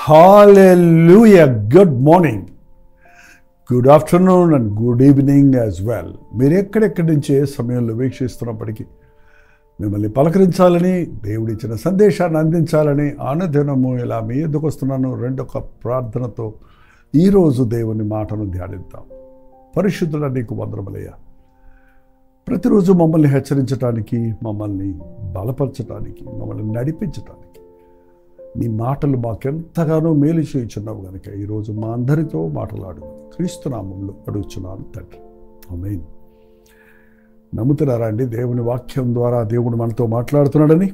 Hallelujah. Good morning, good afternoon and good evening as well. మీరు ఎక్కడెక్కడి నుంచే సమయంలో వీక్షిస్తున్నప్పటికీ మిమ్మల్ని పలకరించాలని, దేవుడిచ్చిన సందేశాన్ని అందించాలని ఆనదినము ఇలా మీ ఎదుకు వస్తున్నాను. రెండొక ప్రార్థనతో ఈరోజు దేవుని మాటను ధ్యానిద్దాం. పరిశుద్ధుల నీకు వందనములయ్యా. ప్రతిరోజు మమ్మల్ని హెచ్చరించడానికి, మమ్మల్ని బలపరచడానికి, మమ్మల్ని నడిపించడానికి నీ మాటలు మాకెంతగానో మేలు చేయుచున్నావు కనుక ఈరోజు మా అందరితో మాట్లాడు. క్రీస్తు నామములో అడుగుచున్నాను తండ్రి, ఆమేన్. నమ్ముతున్నారా అండి దేవుని వాక్యం ద్వారా దేవుడు మనతో మాట్లాడుతున్నాడని?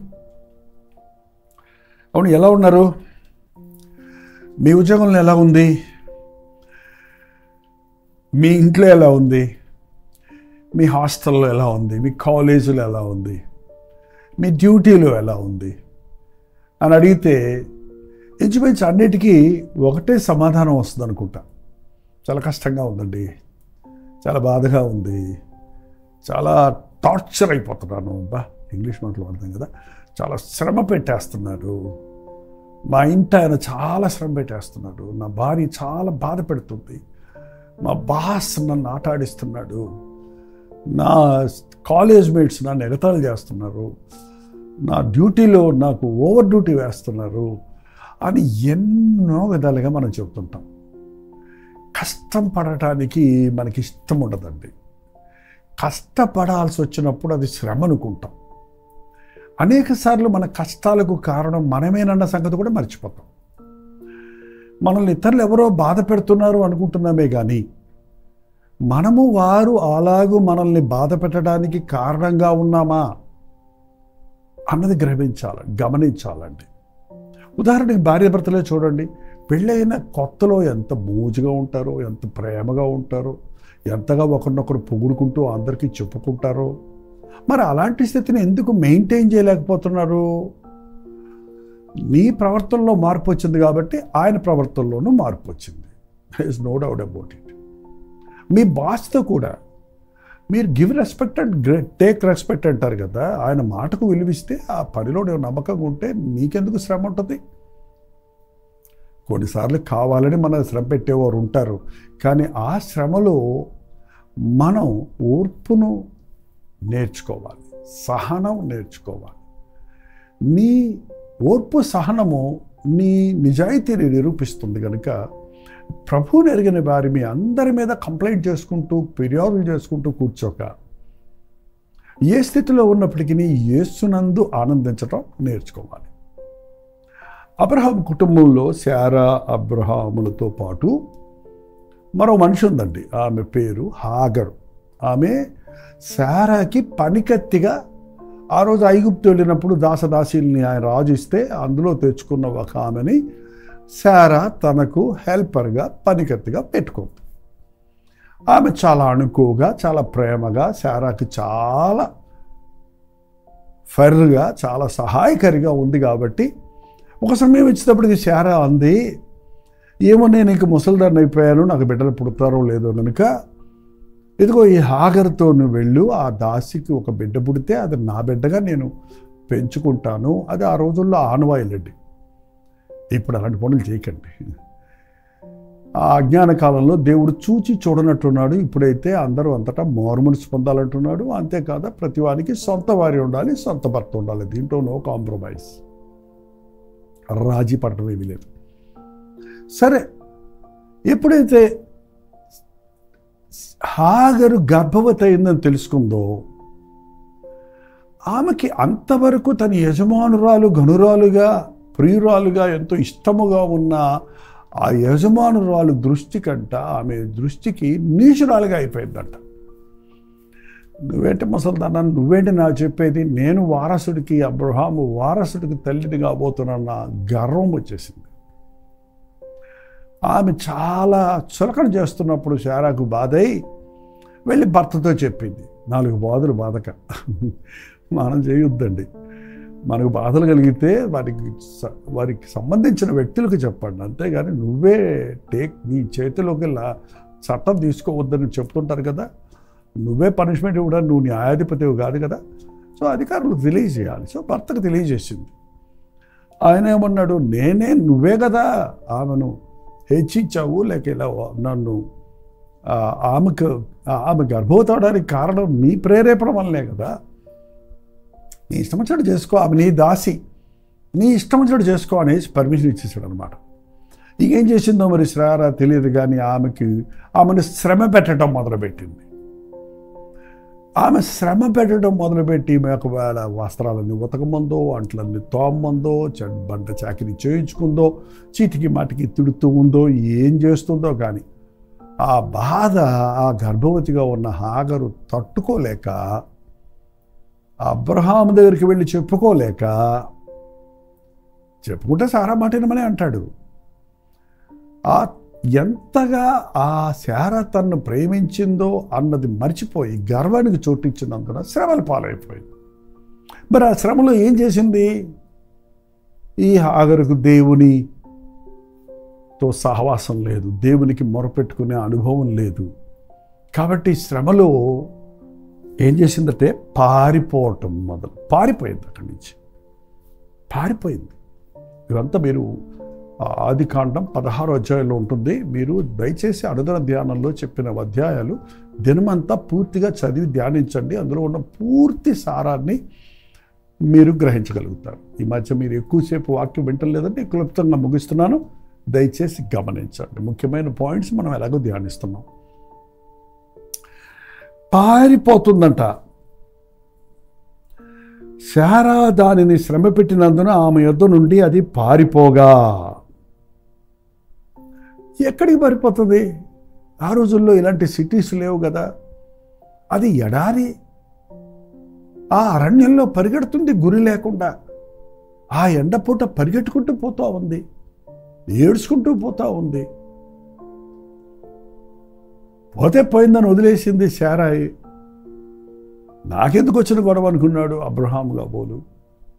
అవును, ఎలా ఉన్నారు? మీ ఉద్యోగంలో ఎలా ఉంది? మీ ఇంట్లో ఎలా ఉంది? మీ హాస్టల్లో ఎలా ఉంది? మీ కాలేజీలో ఎలా ఉంది? మీ డ్యూటీలో ఎలా ఉంది అని అడిగితే ఇంచుమించు అన్నిటికీ ఒకటే సమాధానం వస్తుంది అనుకుంటా. చాలా కష్టంగా ఉందండి, చాలా బాధగా ఉంది, చాలా టార్చర్ అయిపోతున్నాను. ఇంగ్లీష్ మాటలు వాడతాం కదా, చాలా శ్రమ పెట్టేస్తున్నారు, మా ఇంటి ఆయన చాలా శ్రమ పెట్టేస్తున్నాడు, నా భార్య చాలా బాధ పెడుతుంది, మా బాస్ నన్ను ఆటాడిస్తున్నాడు, నా కాలేజ్ మేట్స్ నన్ను ఎగతాళి చేస్తున్నారు, నా డ్యూటీలో నాకు ఓవర్ డ్యూటీ వేస్తున్నారు అని ఎన్నో విధాలుగా మనం చెబుతుంటాం. కష్టం పడటానికి మనకి ఇష్టం ఉండదండి. కష్టపడాల్సి వచ్చినప్పుడు అది శ్రమ అనుకుంటాం. అనేక సార్లు మన కష్టాలకు కారణం మనమేనన్న సంగతి కూడా మర్చిపోతాం. మనల్ని ఇతరులు ఎవరో బాధ పెడుతున్నారు అనుకుంటున్నామే కానీ మనము వారు అలాగూ మనల్ని బాధ పెట్టడానికి కారణంగా ఉన్నామా అన్నది గమనించాలండి. ఉదాహరణకి భార్యాభర్తలే చూడండి, పెళ్ళైన కొత్తలో ఎంత మోజుగా ఉంటారో, ఎంత ప్రేమగా ఉంటారో, ఎంతగా ఒకరినొకరు పొగుడుకుంటూ అందరికీ చెప్పుకుంటారో. మరి అలాంటి స్థితిని ఎందుకు మెయింటైన్ చేయలేకపోతున్నారు? నీ ప్రవర్తనలో మార్పు వచ్చింది కాబట్టి ఆయన ప్రవర్తనలోనూ మార్పు వచ్చింది. There is no doubt about it. మీ బాస్తో కూడా మీరు give respect and take respect అంటారు కదా, ఆయన మాటకు విలువిస్తే ఆ పనిలో నమ్మకంగా ఉంటే మీకెందుకు శ్రమ ఉంటుంది? కొన్నిసార్లు కావాలని మన శ్రమ పెట్టేవారు ఉంటారు, కానీ ఆ శ్రమలో మనం ఓర్పును నేర్చుకోవాలి, సహనం నేర్చుకోవాలి. నీ ఓర్పు సహనము నీ నిజాయితీని నిరూపిస్తుంది కనుక ప్రభువుని ఎరిగిన వారి మీ అందరి మీద కంప్లైంట్ చేసుకుంటూ, ఫిర్యాదులు చేసుకుంటూ కూర్చోక ఏ స్థితిలో ఉన్నప్పటికీ యేసునందు ఆనందించడం నేర్చుకోవాలి. అబ్రహాం కుటుంబంలో శారా, అబ్రహాములతో పాటు మరో మనిషి ఉందండి. ఆమె పేరు హాగరు. ఆమె శారాకి పనికత్తిగా ఆ రోజు ఐగుప్తు వెళ్ళినప్పుడు దాసదాసీల్ని ఆయన రాజు ఇస్తే అందులో తెచ్చుకున్న ఒక ఆమెని శారా తనకు హెల్పర్గా, పనికత్తిగా పెట్టుకుంది. ఆమె చాలా అణుకువగా, చాలా ప్రేమగా, శారాకి చాలా ఫర్గా, చాలా సహాయకారిగా ఉంది. కాబట్టి ఒక సమయం ఇచ్చేటప్పటికి శారా అంది, ఏమో నేను ఇంక ముసలిదాన్ని అయిపోయాను, నాకు బిడ్డలు పుడతారో లేదో కనుక ఇదిగో ఈ హాగర్తో నువ్వు వెళ్ళు, ఆ దాసికి ఒక బిడ్డ పుడితే అది నా బిడ్డగా నేను పెంచుకుంటాను. అది ఆ రోజుల్లో ఆనవాయిలండి. ఇప్పుడు అలాంటి పనులు చేయకండి. ఆ అజ్ఞాన కాలంలో దేవుడు చూచి చూడనట్టున్నాడు. ఇప్పుడైతే అందరూ అంతటా మారుమనసు పొందాలంటున్నాడు. అంతేకాదు ప్రతి వారికి సొంత వారి ఉండాలి, సొంత భర్త ఉండాలి. దీంట్లో నో కాంప్రమైజ్, రాజీ పడటం ఏమీ లేదు. సరే, ఎప్పుడైతే హాగరు గర్భవతి అయిందని తెలుసుకుందో ఆమెకి అంతవరకు తన యజమానురాలు, గనురాలుగా, ప్రియురాలుగా ఎంతో ఇష్టముగా ఉన్న ఆ యజమానురాలు దృష్టి కంట ఆమె దృష్టికి నీచురాలుగా అయిపోయిందంట. నువ్వేంటి ముసల్దానా, నువ్వేంటి నాకు చెప్పేది, నేను వారసుడికి, అబ్రహాము వారసుడికి తల్లిని కాబోతున్న గర్వం వచ్చేసింది. ఆమె చాలా చులకన చేస్తున్నప్పుడు శారాకు బాధై వెళ్ళి భర్తతో చెప్పింది. 4 బాధలు బాధక మనం చేయొద్దండి. మనకు బాధలు కలిగితే వారికి సంబంధించిన వ్యక్తులకు చెప్పండి, అంతేగాని నువ్వే నీ చేతిలోకి చట్టం తీసుకోవద్దని చెప్తుంటారు కదా, నువ్వే పనిష్మెంట్ ఇవ్వడానికి నువ్వు న్యాయాధిపతివి కాదు కదా. సో అధికారులు తెలియజేయాలి. సో భర్తకు తెలియజేసింది. ఆయన ఏమన్నాడు, నువ్వే కదా ఆమెను హెచ్చించావు, లేక ఇలా నన్ను ఆమె గర్భవతి అవడానికి కారణం నీ ప్రేరేపణ వల్లే కదా, నీ ఇష్టం వచ్చినట్టు చేసుకో, ఆమె నీ దాసి, నీ ఇష్టం వచ్చినట్టు చేసుకో అనేసి పర్మిషన్ ఇచ్చేసాడు అనమాట. ఇంకేం చేసిందో మరి శ్రారా తెలియదు, కానీ ఆమెను శ్రమ పెట్టడం మొదలుపెట్టింది. ఆమె శ్రమ పెట్టడం మొదలుపెట్టి ఒకవేళ వస్త్రాలన్నీ ఉతకమందో, అంట్లన్నీ తోమందో, బంట చాకిరి చేయించుకుందో, చీటికి మాటికి తిడుతూ ఉందో, ఏం చేస్తుందో కానీ ఆ బాధ ఆ గర్భవతిగా ఉన్న హాగరు తట్టుకోలేక అబ్రహాము దగ్గరికి వెళ్ళి చెప్పుకుంటే సారా మాటినమని అంటాడు. ఎంతగా ఆ శారా తన్ను ప్రేమించిందో అన్నది మర్చిపోయి గర్వానికి చోటిచ్చినందున శ్రమల పాలైపోయింది. మరి ఆ శ్రమలో ఏం చేసింది? ఈ హాగరుకు దేవునితో సహవాసం లేదు, దేవునికి మొరపెట్టుకునే అనుభవం లేదు. కాబట్టి శ్రమలో ఏం చేసిందంటే పారిపోయింది, అక్కడి నుంచి పారిపోయింది. ఇదంతా మీరు ఆదికాండం 16వ అధ్యాయంలో ఉంటుంది. మీరు దయచేసి అనుదిన ధ్యానంలో చెప్పిన అధ్యాయాలు దినమంతా పూర్తిగా చదివి ధ్యానించండి. అందులో ఉన్న పూర్తి సారాన్ని మీరు గ్రహించగలుగుతారు. ఈ మధ్య మీరు ఎక్కువసేపు వాక్యం వింటలేదంటే క్లుప్తంగా ముగిస్తున్నాను, దయచేసి గమనించండి. ముఖ్యమైన పాయింట్స్ మనం ఎలాగో ధ్యానిస్తున్నాం. పారిపోతుందంట. శారా దానిని శ్రమ పెట్టినందున ఆమె యొద్ద నుండి అది పారిపోగా. ఎక్కడికి పారిపోతుంది? ఆ రోజుల్లో ఇలాంటి సిటీస్ లేవు కదా, అది ఎడారి. ఆ అరణ్యంలో పరిగెడుతుంది గురి లేకుండా. ఆ ఎండపూట పరిగెట్టుకుంటూ పోతూ ఉంది, ఏడ్చుకుంటూ పోతూ ఉంది. పోతే పోయిందని వదిలేసింది శారాయి. నాకెందుకు వచ్చిన గొడవ అనుకున్నాడు అబ్రహాం కాబోలు.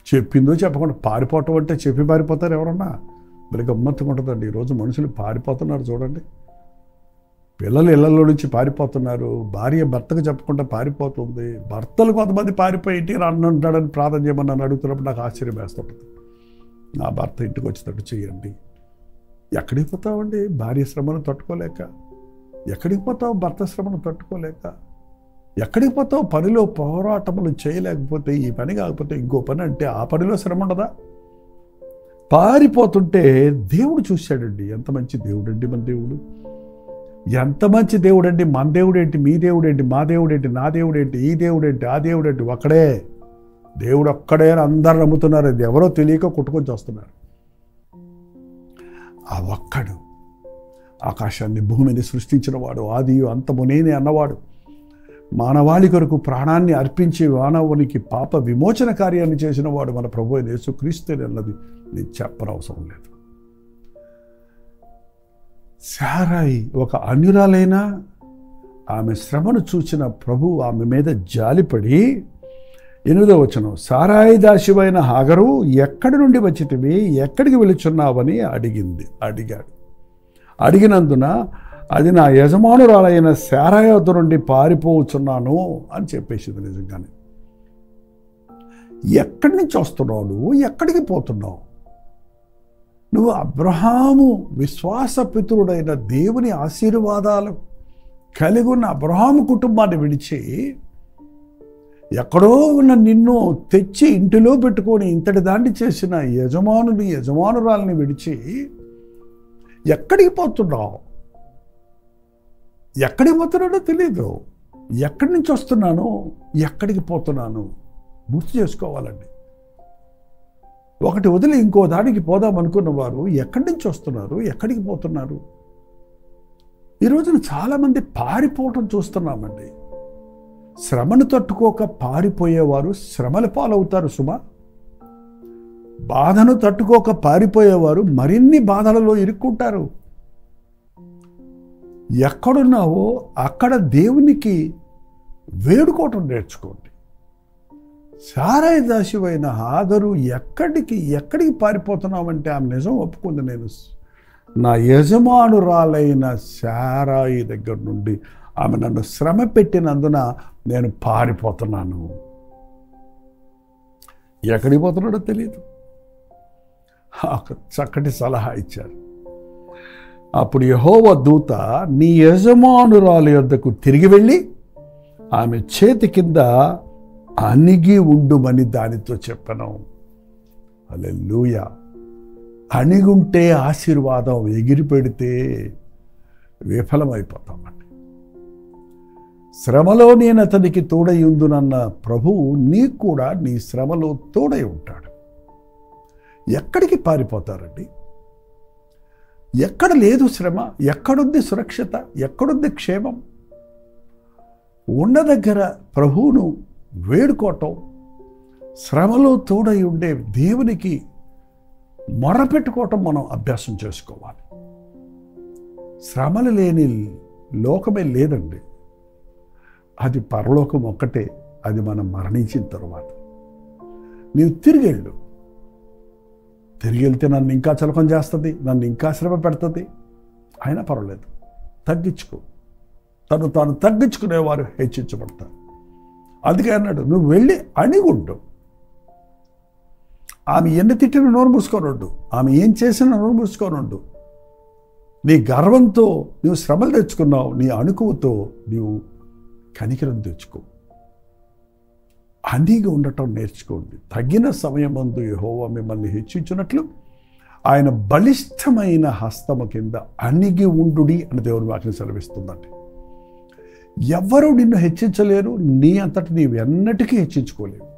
చెప్పిందో చెప్పకుండా పారిపోవటం అంటే చెప్పి పారిపోతారు ఎవరన్నా? మరి గమ్మత్తుగా ఉంటుందండి. ఈరోజు మనుషులు పారిపోతున్నారు చూడండి. పిల్లలు ఇళ్లలో నుంచి పారిపోతున్నారు, భార్య భర్తకు చెప్పకుండా పారిపోతుంది, భర్తలు కొంతమంది పారిపోయి ఇంటికి రానుంటాడని ప్రార్థన చేయమని నన్ను అడుగుతున్నప్పుడు నాకు ఆశ్చర్యం వేస్తుంటుంది. నా భర్త ఇంటికి వచ్చేటట్టు చేయండి. ఎక్కడికి పోతావండి భార్య శ్రమను తట్టుకోలేక? ఎక్కడికి పోతావు భర్త శ్రమను తట్టుకోలేక? ఎక్కడికి పోతావు పనిలో పోరాటములు చేయలేకపోతే? ఈ పని కాకపోతే ఇంకో పని అంటే ఆ పనిలో శ్రమ ఉండదా? పారిపోతుంటే దేవుడు చూశాడండి. ఎంత మంచి దేవుడండి మన దేవుడు, ఎంత మంచి దేవుడండి. మన దేవుడేంటి, మీ దేవుడేంటి, మా దేవుడేంటి, నా దేవుడేంటి, ఈ దేవుడేంటి, ఆ దేవుడేంటి, ఒక్కడే దేవుడు, ఒక్కడే అని అందరు నమ్ముతున్నారు. అది ఎవరో తెలియక కొట్టుకొని వస్తున్నారు. ఆ ఒక్కడు ఆకాశాన్ని భూమిని సృష్టించిన వాడు, ఆదియు అంతము నేనే అన్నవాడు, మానవాళి కొరకు ప్రాణాన్ని అర్పించి మానవునికి పాప విమోచన కార్యాన్ని చేసిన వాడు మన ప్రభువైన యేసుక్రీస్తు అన్నది నేను చెప్పనవసరం లేదు. శారాయి ఒక అన్యురాలైనా ఆమె శ్రమను చూసిన ప్రభు ఆమె మీద జాలిపడి 8వ వచనం, సారాయి దాసివైన హాగరు ఎక్కడి నుండి వచ్చితివి, ఎక్కడికి వెళుచున్నావని అడిగాడు. అడిగినందున అది నా యజమానురాలైన శారాయి వద్ద నుండి పారిపోవచ్చున్నాను అని చెప్పేసింది. నిజంగానే ఎక్కడి నుంచి వస్తున్నావు నువ్వు, ఎక్కడికి పోతున్నావు? నువ్వు అబ్రహాము విశ్వాసపితరుడైన దేవుని ఆశీర్వాదాలు కలిగి ఉన్న అబ్రహాము కుటుంబాన్ని విడిచి ఎక్కడో ఉన్న నిన్ను తెచ్చి ఇంటిలో పెట్టుకొని ఇంతటి దాన్ని చేసిన యజమానురాలని విడిచి ఎక్కడికి పోతున్నావు? ఎక్కడికి పోతున్నాడో తెలీదు. ఎక్కడి నుంచి వస్తున్నాను, ఎక్కడికి పోతున్నాను గుర్తు చేసుకోవాలండి. ఒకటి వదిలి ఇంకో దానికి పోదాం అనుకున్న వారు ఎక్కడి నుంచి వస్తున్నారు, ఎక్కడికి పోతున్నారు? ఈ రోజున చాలామంది పారిపోవటం చూస్తున్నామండి. శ్రమను తట్టుకోక పారిపోయేవారు శ్రమల పాలవుతారు సుమా. బాధను తట్టుకోక పారిపోయేవారు మరిన్ని బాధలలో ఇరుక్కుంటారు. ఎక్కడున్నావో అక్కడ దేవునికి వేడుకోవటం నేర్చుకోండి. శారాయి దాసివైన హాగరు ఎక్కడికి పారిపోతున్నామంటే ఆమె నిజం ఒప్పుకుంది. నేను నా యజమానురాలైన శారాయి దగ్గర నుండి ఆమె నన్ను శ్రమ పెట్టినందున నేను పారిపోతున్నాను. ఎక్కడికి పోతున్నాడో తెలియదు. ఒక చక్కటి సలహా ఇచ్చారు. అప్పుడు యెహోవా దూత నీ యజమానురాలి యొద్దకు తిరిగి వెళ్ళి ఆమె చేతి కింద అణిగి ఉండుమని దానితో చెప్పను. హల్లెలూయా. అణిగుంటే ఆశీర్వాదం, ఎగిరి పెడితే విఫలమైపోతామండి. శ్రమలో నేను అతనికి తోడై ఉందునన్న ప్రభువు నీకు కూడా నీ శ్రమలో తోడై ఉంటాడు. ఎక్కడికి పారిపోతారండి? ఎక్కడ లేదు శ్రమ? ఎక్కడుంది సురక్షిత? ఎక్కడుంది క్షేమం? ఉన్న దగ్గర ప్రభువును వేడుకోవటం, శ్రమలో తోడై ఉండే దేవునికి మొరపెట్టుకోవటం మనం అభ్యాసం చేసుకోవాలి. శ్రమలు లేని లోకమే లేదండి. అది పరలోకం ఒక్కటే. అది మనం మరణించిన తర్వాత. నీవు తిరిగెళ్ళు. తిరిగి వెళ్తే నన్ను ఇంకా చలకం చేస్తుంది, నన్ను ఇంకా శ్రమ పెడుతుంది. అయినా పర్వాలేదు, తగ్గించుకో. తాను తగ్గించుకునేవారు హెచ్చించబడతారు. అందుకే అన్నాడు, నువ్వు వెళ్ళి అణిగుండు. ఆమె ఎన్ని తిట్టిన నోరు మూసుకొని ఉండు. ఆమె ఏం చేసినా నోరు మూసుకొని ఉండు. నీ గర్వంతో నువ్వు శ్రమలు తెచ్చుకున్నావు, నీ అణుకువతో నీవు కనికరం తెచ్చుకో. అణిగి ఉండటం నేర్చుకోండి. తగిన సమయమందు యెహోవా మిమ్మల్ని హెచ్చించినట్లు ఆయన బలిష్టమైన హస్తము కింద అణిగి ఉండుడి అని దేవుని వాక్యం సెలవిస్తుందండి. ఎవ్వరూ నిన్ను హెచ్చించలేరు. నీ అంతటి నీవు ఎన్నటికీ హెచ్చించుకోలేవు.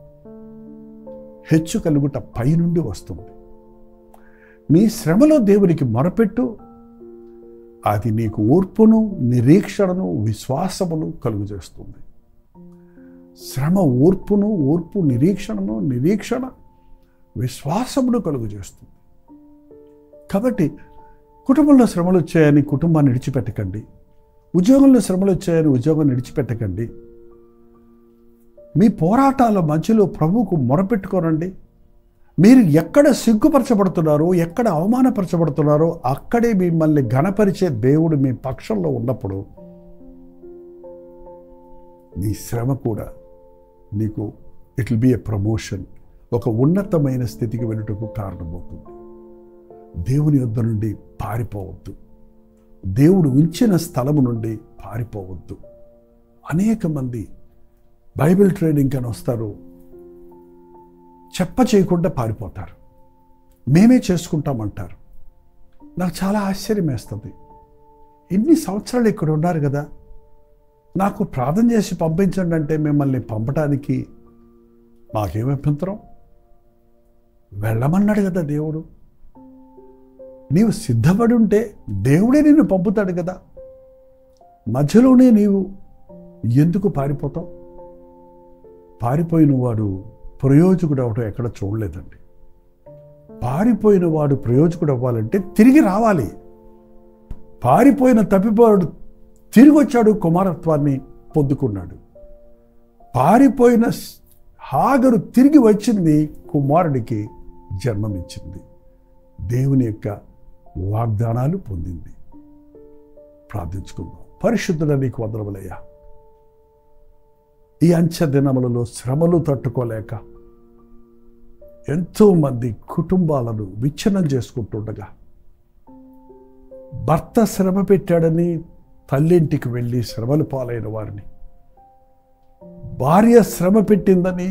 హెచ్చు కలుగుట పైనుండి వస్తుంది. నీ శ్రమలో దేవునికి మొరపెట్టు. అది నీకు ఓర్పును, నిరీక్షణను, విశ్వాసమును కలుగు చేస్తుంది. శ్రమ ఓర్పును, ఓర్పు నిరీక్షణను, నిరీక్షణ విశ్వాసమును కలుగు చేస్తుంది. కాబట్టి కుటుంబంలో శ్రమలు వచ్చాయని కుటుంబాన్ని విడిచిపెట్టకండి. ఉద్యోగంలో శ్రమలు వచ్చాయని ఉద్యోగాన్ని విడిచిపెట్టకండి. మీ పోరాటాల మధ్యలో ప్రభువుకు మొరపెట్టుకోనండి. మీరు ఎక్కడ సిగ్గుపరచబడుతున్నారో, ఎక్కడ అవమానపరచబడుతున్నారో అక్కడే మిమ్మల్ని ఘనపరిచే దేవుడు మీ పక్షంలో ఉన్నప్పుడు నీ శ్రమ కూడా నీకు it will be a promotion, ఒక ఉన్నతమైన స్థితికి వెళ్ళుటకు కారణమవుతుంది. దేవుని యొద్ద నుండి పారిపోవద్దు. దేవుడు ఉంచిన స్థలము నుండి పారిపోవద్దు. అనేక మంది బైబిల్ ట్రైనింగ్ అని వస్తారు, చెప్ప చేయకుండా పారిపోతారు. మేమే చేసుకుంటామంటారు. నాకు చాలా ఆశ్చర్యం వేస్తుంది. ఇన్ని సంవత్సరాలు ఇక్కడ ఉన్నారు కదా, నాకు ప్రార్థన చేసి పంపించండి అంటే మిమ్మల్ని పంపడానికి మాకేం అభ్యంతరం? వెళ్ళమన్నాడు కదా దేవుడు. నీవు సిద్ధపడి ఉంటే దేవుడే నిన్ను పంపుతాడు కదా. మధ్యలోనే నీవు ఎందుకు పారిపోతావు? పారిపోయిన వాడు ప్రయోజకుడు అవటం ఎక్కడ చూడలేదండి. పారిపోయిన వాడు ప్రయోజకుడు అవ్వాలంటే తిరిగి రావాలి. పారిపోయిన తప్పిపోయాడు తిరిగి వచ్చాడు, కుమారత్వాన్ని పొందుకున్నాడు. పారిపోయిన హాగరు తిరిగి వచ్చింది, కుమారుడికి జన్మమిచ్చింది, దేవుని యొక్క వాగ్దానాలు పొందింది. ప్రార్థించుకుందాం. పరిశుద్ధుడ నీకు వందనములయ్యా. ఈ అంచె దినములలో శ్రమలు తట్టుకోలేక ఎంతోమంది కుటుంబాలను విచ్ఛిన్నం చేసుకుంటుండగా, భర్త శ్రమ పెట్టాడని తల్లింటికి వెళ్ళి శ్రమలు పాలైన వారిని, భార్య శ్రమ పెట్టిందని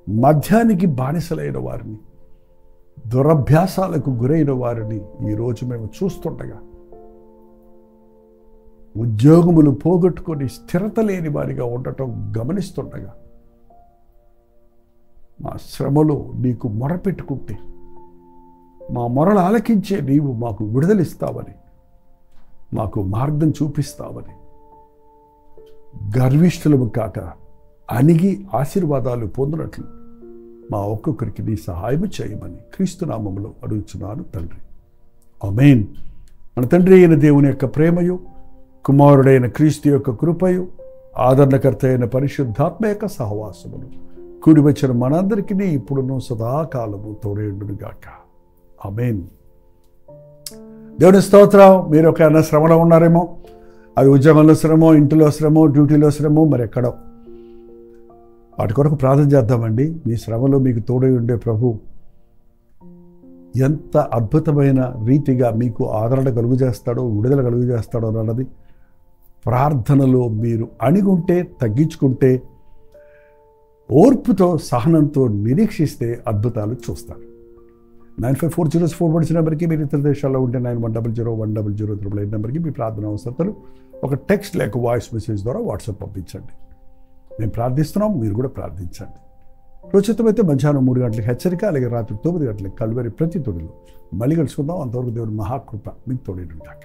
మద్యానికి బానిసలైన వారిని, దురభ్యాసాలకు గురైన వారిని ఈరోజు మేము చూస్తుండగా, ఉద్యోగములు పోగొట్టుకొని స్థిరత లేని వారిగా ఉండటం గమనిస్తుండగా, మా శ్రమలో నీకు మొరపెట్టుకుంటే మా మొరలు ఆలకించే నీవు మాకు విడుదలిస్తావని, మాకు మార్గం చూపిస్తావని, గర్విష్ఠులము కాక అణిగి ఆశీర్వాదాలు పొందినట్లు మా ఒక్కొక్కరికి నీ సహాయం చేయమని క్రీస్తు నామములో అడుగుచున్నాను తండ్రి. ఆమేన్. మన తండ్రి అయిన దేవుని యొక్క ప్రేమయు, కుమారుడైన క్రీస్తు యొక్క కృపయు, ఆదరణకర్త అయిన పరిశుద్ధాత్మ యొక్క సహవాసమును కూడి వచ్చిన మనందరికీ ఇప్పుడును సదాకాలము తోడేండునుగాక. ఆమేన్. దేవుని స్తోత్రం. మీరు ఒక శ్రమలో ఉన్నారేమో, అది ఉద్యోగంలో శ్రమో, ఇంటిలో శ్రమో, డ్యూటీలో శ్రమో, మరి ఎక్కడో. వాటి కొరకు ప్రార్థన చేద్దామండి. మీ శ్రమలో మీకు తోడై ఉండే ప్రభు ఎంత అద్భుతమైన రీతిగా మీకు ఆదరణ కలుగు చేస్తాడో, విడుదల కలుగు చేస్తాడో అన్నది ప్రార్థనలో మీరు అణిగుంటే, తగ్గించుకుంటే, ఓర్పుతో, సహనంతో నిరీక్షిస్తే అద్భుతాలు చూస్తారు. 954004 నెంబర్కి, మీరు ఇతర దేశాల్లో ఉంటే 91001008 నెంబర్కి మీ ప్రార్థన అవసరతలు ఒక టెక్స్ట్ లేక వాయిస్ మెసేజ్ ద్వారా వాట్సాప్ పంపించండి. మేము ప్రార్థిస్తున్నాం, మీరు కూడా ప్రార్థించండి. ప్రోచితమైతే మధ్యాహ్నం 3 గంటలకు హెచ్చరిక, అలాగే రాత్రి 9 గంటలకు కలువరి ప్రతి తొడిలో మళ్ళీ కలుసుకుందాం. అంతవరకు దేవుని మహాకృప మీకు తోడేను గాక.